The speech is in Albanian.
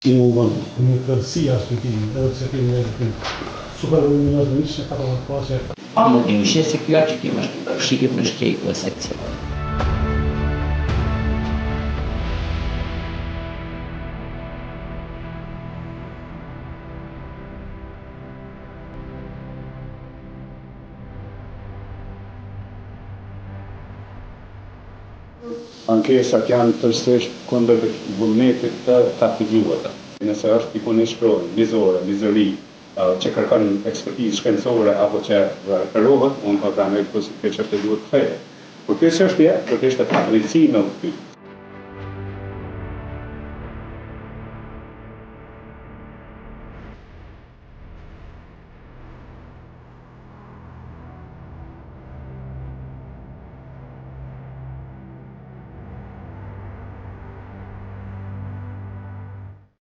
Një kërësia shpëtimi, edhe pse kemi një super luminoz në ka të pasje. Një ushqe se kjo që kemi shikip në shkej këtë sekcion. Ankesat janë përsërish kundër vullnetit të takujuara. Nëse është dikun i shkruar, mizori, që kërkon ekspertizë shkencore apo që referohet, unë po pranoj që kjo çështje duhet kthehej. Por kjo çështje do të ishte padrejti në